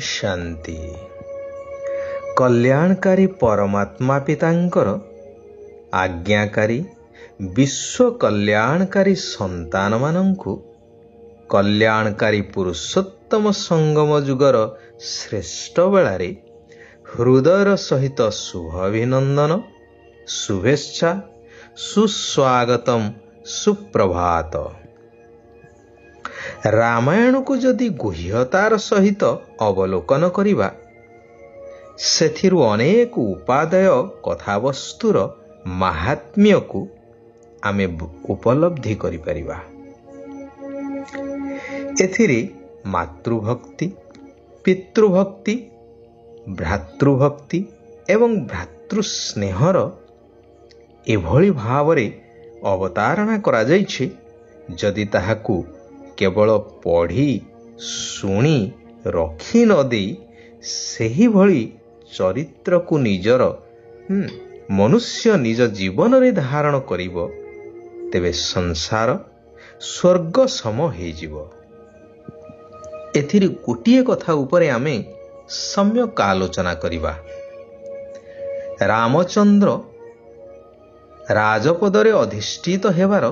शांति। कल्याणकारी परमात्मा पितांकर आज्ञाकारी विश्व कल्याणकारी संतान मानंकु कल्याणकारी पुरुषोत्तम संगम जुगर श्रेष्ठ बेलारे हृदयर सहित शुभ अभिनंदन, शुभेच्छा, सुस्वागतम, सुप्रभात। रामायण को जदि गुह्यतार सहित अवलोकन करिबा सेथिरु अनेक उपादेय कथावस्तुर महात्म्य को आमे उपलब्धि करि परिबा। एथिरे मातृभक्ति, पितृभक्ति, भ्रातृभक्ति एवं भ्रातृस्नेहर एभଳି भावरे अवतारणा करा जाइछि जदि ताहाकु केवल पढ़ी शुणी रखी न दे सही भली चरित्र को निजर मनुष्य निज जीवन रे धारण करिवो तेबे संसार स्वर्ग सम हे जीवो। एथिरि गोटिए कथा उपरे आमे सम्यक आलोचना करिबा। रामचंद्र राजपदरे अधिष्ठित हेबार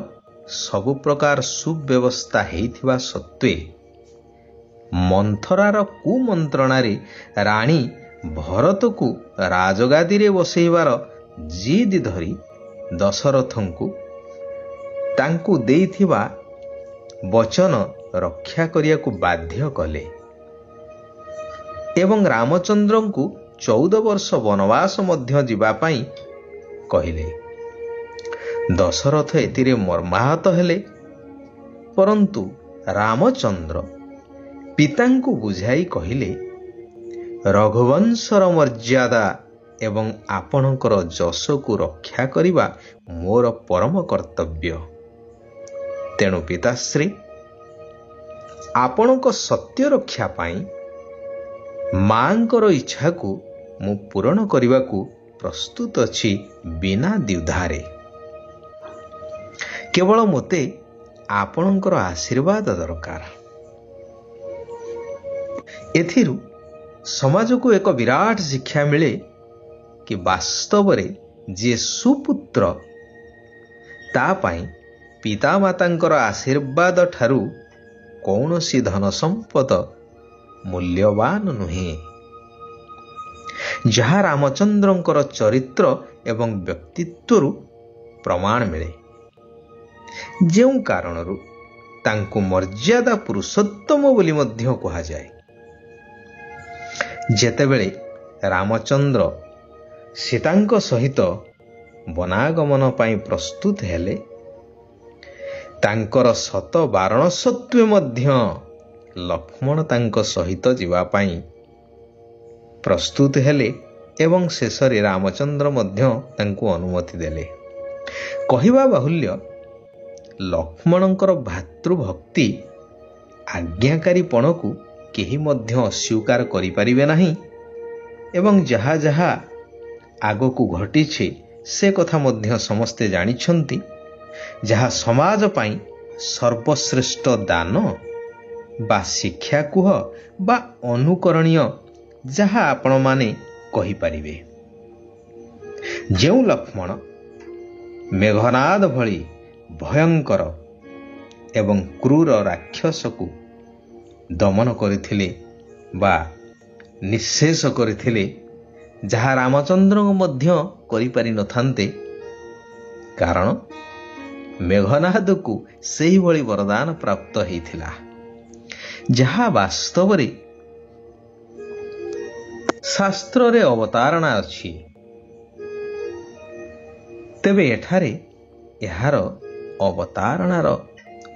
सबु प्रकार सुव्यवस्था हेइथिबा सत्वे मंथरार कुमंत्रणारे राणी भरत को राजगादी रे बसैबार जिद धरी दशरथंकु तांकु देइथिबा वचन रक्षा करिया को बाध्य कले एवं रामचंद्रंकु 14 वर्ष वनवास मध्य जिबा पई कहिले। दशरथ एतिरे मर्माहत हेले, परंतु रामचंद्र पितांकु बुझाई कहिले रघुवंशर मर्यादा एवं आपणकर जश को रक्षा करिबा मोर परम कर्तव्य। तेणु पिताश्री आपणक सत्य रक्षा पाई मांकर इच्छा को मु पूरण करिबा को प्रस्तुत अछि बिना द्विधारे। केवल मोते आपणकर आशीर्वाद दरकार। एथिरु समाज को एक विराट शिक्षा मिले कि वास्तव रे जे सुपुत्र ता पाई पिता मातांकर आशीर्वाद ठारू कौनसी धन संपद मूल्यवान नुहे। जहा रामचंद्रंकर चरित्र एवं व्यक्तित्वरु प्रमाण मिले। जेउ कारणरू तांकु मर्यादा पुरुषोत्तम बोली मध्य कहा जाए। जेतेबेले रामचंद्र सीतांक सहित वनागमन पाई प्रस्तुत हेले तांकर शत बारण सत्वे मध्य लक्ष्मण तांक सहित जीवा पाई प्रस्तुत हेले एवं शेषरे रामचंद्र मध्य तांकु अनुमति देले। कहिबा बाहुल्य लक्ष्मणंकर भातृभक्ति आज्ञाकारीपण को केही मध्य अस्वीकार करि परिबे नाही एवं जहा जहा आगो को घटिछे से कथा मध्य समस्ते जानिछंती। जहा समाज पाई सर्वश्रेष्ठ दान बा शिक्षा कुह बा अनुकरणीय जहा आपण माने कहि परिबे। जेउ लक्ष्मण मेघनाद भली भयंकर एवं क्रूर राक्षस को दमन करथिले बा निशेष करथिले जहा रामचंद्र मध्य करि पारि नथान्ते, कारण मेघनाद को सही भली वरदान प्राप्त हेइथिला जहा वास्तव रे शास्त्र रे अवतारणा अछि। तेबे एठारे यार अवतारणार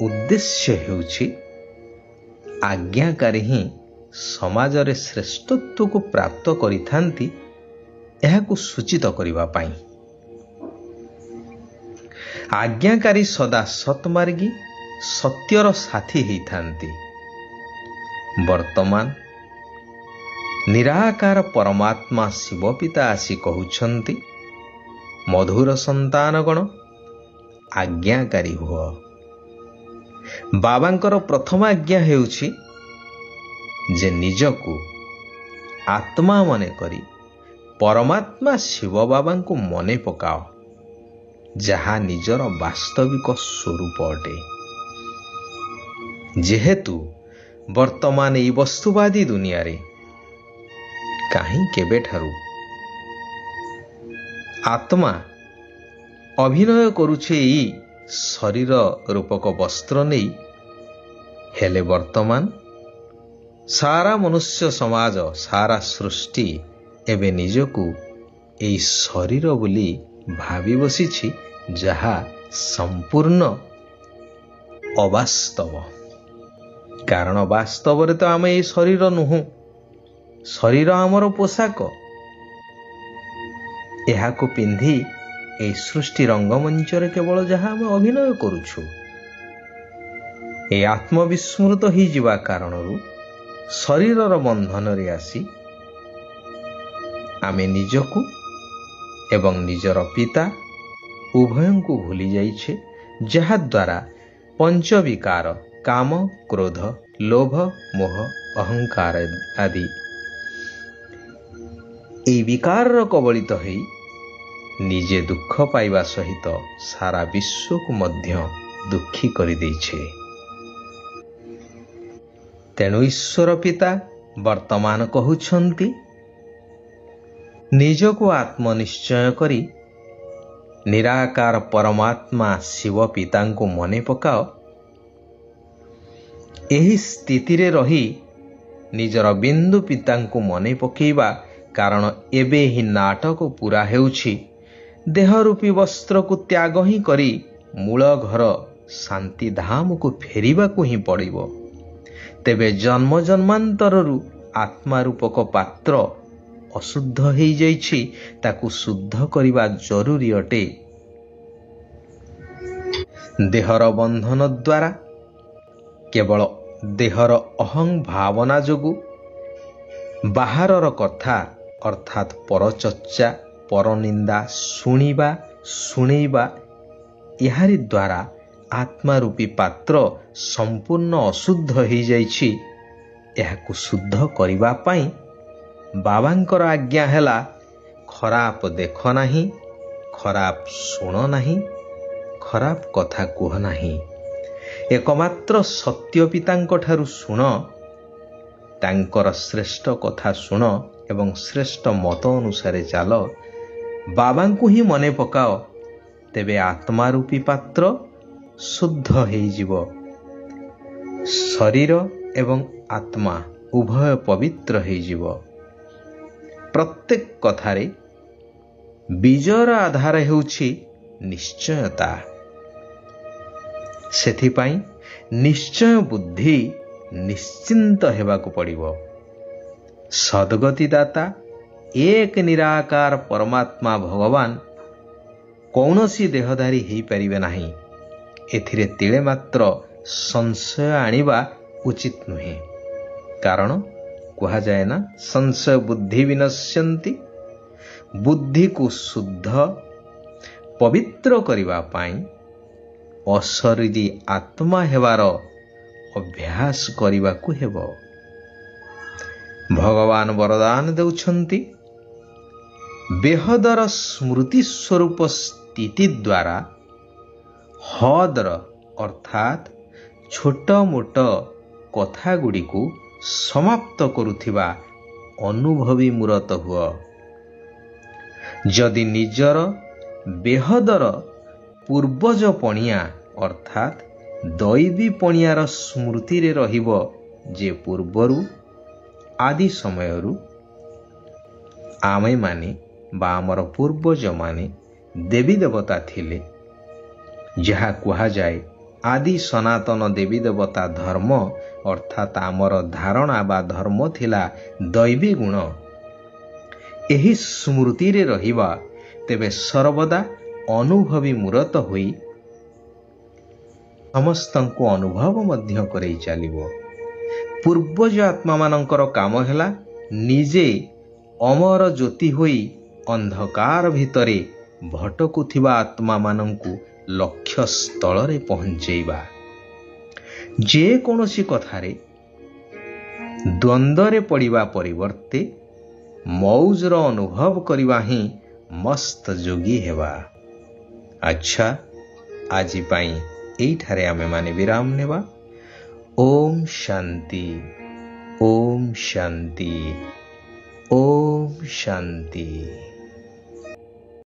उद्देश्य हेउछि आज्ञाकारी ही समाज रे श्रेष्ठत्व को प्राप्त करिथांती एहाकु सूचित करिबा पाई। आज्ञाकारी सदा सतमार्गी सत्यर साथी हेइथांती। वर्तमान निराकार परमात्मा शिव पिता आसी कहउछंती मधुर संतानगण आज्ञाकारी हुआ। बाबांकर प्रथम आज्ञा हेउछि जे निजकु ଆତ୍ମା ମନେ କରି ପରମାତ୍ମା ଶିବ ବାବାଙ୍କୁ ମନେ ପକାଅ, ଯାହା ନିଜର ବାସ୍ତବିକ ସ୍ୱରୂପ ଅଟେ। ଯେହେତୁ ବର୍ତ୍ତମାନ ଏହି ବସ୍ତୁବାଦୀ ଦୁନିଆରେ କାହିଁ କେବେଠାରୁ ଆତ୍ମା ଅଭିନୟ କରୁଛେ ଏଇ ଶରୀର ରୂପକ ବସ୍ତ୍ର ନେଇ, ହେଲେ ବର୍ତ୍ତମାନ ସାରା ମନୁଷ୍ୟ ସମାଜ, ସାରା ସୃଷ୍ଟି ଏବେ ନିଜକୁ ଏଇ ଶରୀର ବୋଲି ଭାବି ବସିଛି, ଯାହା ସମ୍ପୂର୍ଣ୍ଣ ଅବାସ୍ତବ। କାରଣ ବାସ୍ତବରେ ତ ଆମେ ଏଇ ଶରୀର ନୁହଁ, ଶରୀର ଆମର ପୋଷାକ। ଏହାକୁ ପିନ୍ଧି ଏହି ସୃଷ୍ଟି ରଙ୍ଗମଞ୍ଚରେ କେବଳ ଯାହା ଆମେ ଅଭିନୟ କରୁଛୁ। ଏହି ଆତ୍ମବିସ୍ମୃତ ହୋଇଯିବା କାରଣରୁ ଶରୀରର ବନ୍ଧନରେ ଆସି ଆମେ ନିଜକୁ ଏବଂ ନିଜର ପିତା ଉଭୟଙ୍କୁ ଭୁଲି ଯାଇଛେ, ଯାହାଦ୍ୱାରା ପଞ୍ଚବିକାର କାମ, କ୍ରୋଧ, ଲୋଭ, ମୋହ, ଅହଙ୍କାର ଆଦି ଏହି ବିକାରର କବଳିତ ହୋଇ ନିଜେ ଦୁଃଖ ପାଇବା ସହିତ ସାରା ବିଶ୍ୱକୁ ମଧ୍ୟ ଦୁଃଖୀ କରିଦେଇଛେ। ତେଣୁ ଈଶ୍ୱର ପିତା ବର୍ତ୍ତମାନ କହୁଛନ୍ତି, ନିଜକୁ ଆତ୍ମନିଶ୍ଚୟ କରି ନିରାକାର ପରମାତ୍ମା ଶିବ ପିତାଙ୍କୁ ମନେ ପକାଅ। ଏହି ସ୍ଥିତିରେ ରହି ନିଜର ବିନ୍ଦୁ ପିତାଙ୍କୁ ମନେ ପକାଇବା, କାରଣ ଏବେ ଏହି ନାଟକ ପୁରା ହେଉଛି ଦେହରୂପୀ ବସ୍ତ୍ରକୁ ତ୍ୟାଗ ହିଁ କରି ମୂଳ ଘର ଶାନ୍ତିଧାମକୁ ଫେରିବାକୁ ହିଁ ପଡ଼ିବ। ତେବେ ଜନ୍ମ ଜନ୍ମାନ୍ତରରୁ ଆତ୍ମା ରୂପକ ପାତ୍ର ଅଶୁଦ୍ଧ ହୋଇଯାଇଛି, ତାକୁ ଶୁଦ୍ଧ କରିବା ଜରୁରୀ ଅଟେ। ଦେହର ବନ୍ଧନ ଦ୍ୱାରା କେବଳ ଦେହର ଅହଂ ଭାବନା ଯୋଗୁଁ ବାହାରର କଥା ଅର୍ଥାତ୍ ପରଚର୍ଚ୍ଚା, ପରନିନ୍ଦା ଶୁଣିବା, ଶୁଣେଇବା, ଏହାରି ଦ୍ୱାରା ଆତ୍ମା ରୂପୀ ପାତ୍ର ସମ୍ପୂର୍ଣ୍ଣ ଅଶୁଦ୍ଧ ହୋଇଯାଇଛି। ଏହାକୁ ଶୁଦ୍ଧ କରିବା ପାଇଁ ବାବାଙ୍କର ଆଜ୍ଞା ହେଲା, ଖରାପ ଦେଖ ନାହିଁ, ଖରାପ ଶୁଣ ନାହିଁ, ଖରାପ କଥା କୁହ ନାହିଁ। ଏକମାତ୍ର ସତ୍ୟ ପିତାଙ୍କଠାରୁ ଶୁଣ, ତାଙ୍କର ଶ୍ରେଷ୍ଠ କଥା ଶୁଣ ଏବଂ ଶ୍ରେଷ୍ଠ ମତ ଅନୁସାରେ ଚାଲ। ବାବାଙ୍କୁ ହିଁ ମନେ ପକାଅ, ତେବେ ଆତ୍ମା ରୂପୀ ପାତ୍ର ଶୁଦ୍ଧ ହୋଇଯିବ। ଶରୀର ଏବଂ ଆତ୍ମା ଉଭୟ ପବିତ୍ର ହୋଇଯିବ। ପ୍ରତ୍ୟେକ କଥାରେ ବିଜୟର ଆଧାର ହେଉଛି ନିଶ୍ଚୟତା। ସେଥିପାଇଁ ନିଶ୍ଚୟ ବୁଦ୍ଧି ନିଶ୍ଚିନ୍ତ ହେବାକୁ ପଡ଼ିବ। ସଦ୍ଗତିଦାତା ଏକ ନିରାକାର ପରମାତ୍ମା ଭଗବାନ କୌଣସି ଦେହଧାରୀ ହୋଇପାରିବେ ନାହିଁ। ଏଥିରେ ତିଳେ ମାତ୍ର ସଂଶୟ ଆଣିବା ଉଚିତ ନୁହେଁ। କାରଣ କୁହାଯାଏ ନା, ସଂଶୟ ବୁଦ୍ଧି ବିନଶ୍ୟନ୍ତି। ବୁଦ୍ଧିକୁ ଶୁଦ୍ଧ ପବିତ୍ର କରିବା ପାଇଁ ଅଶରୀରୀ ଆତ୍ମା ହେବାର ଅଭ୍ୟାସ କରିବାକୁ ହେବ। ଭଗବାନ ବରଦାନ ଦେଉଛନ୍ତି, ବେହଦର ସ୍ମୃତି ସ୍ୱରୂପ ସ୍ଥିତି ଦ୍ୱାରା ହଦର ଅର୍ଥାତ୍ ଛୋଟ ମୋଟ କଥାଗୁଡ଼ିକୁ ସମାପ୍ତ କରୁଥିବା ଅନୁଭବୀ ମୂରତ ହୁଅ। ଯଦି ନିଜର ବେହଦର ପୂର୍ବଜ ପଣିଆ ଅର୍ଥାତ୍ ଦୈବୀ ପଣିଆର ସ୍ମୃତିରେ ରହିବ, ଯେ ପୂର୍ବରୁ ଆଦି ସମୟରୁ ଆମେମାନେ ବା ଆମର ପୂର୍ବଜମାନେ ଦେବୀ ଦେବତା ଥିଲେ, ଯାହା କୁହାଯାଏ ଆଦି ସନାତନ ଦେବୀ ଦେବତା ଧର୍ମ, ଅର୍ଥାତ୍ ଆମର ଧାରଣା ବା ଧର୍ମ ଥିଲା ଦୈବୀ ଗୁଣ। ଏହି ସ୍ମୃତିରେ ରହିବା, ତେବେ ସର୍ବଦା ଅନୁଭବୀ ମୂରତ ହୋଇ ସମସ୍ତଙ୍କୁ ଅନୁଭବ ମଧ୍ୟ କରେଇ ଚାଲିବ। ପୂର୍ବଜ ଆତ୍ମାମାନଙ୍କର କାମ ହେଲା ନିଜେ ଅମର ଜ୍ୟୋତି ହୋଇ ଅନ୍ଧକାର ଭିତରେ ଭଟକୁଥିବା ଆତ୍ମାମାନଙ୍କୁ ଲକ୍ଷ୍ୟସ୍ଥଳରେ ପହଞ୍ଚେଇବା। ଯେକୌଣସି କଥାରେ ଦ୍ୱନ୍ଦ୍ୱରେ ପଡ଼ିବା ପରିବର୍ତ୍ତେ ମଉଜର ଅନୁଭବ କରିବା ହିଁ ମସ୍ତ ଯୋଗୀ ହେବା। ଆଚ୍ଛା, ଆଜି ପାଇଁ ଏଇଠାରେ ଆମେମାନେ ବିରାମ ନେବା। ଓମ୍ ଶାନ୍ତି, ଓମ୍ ଶାନ୍ତି, ଓମ୍ ଶାନ୍ତି।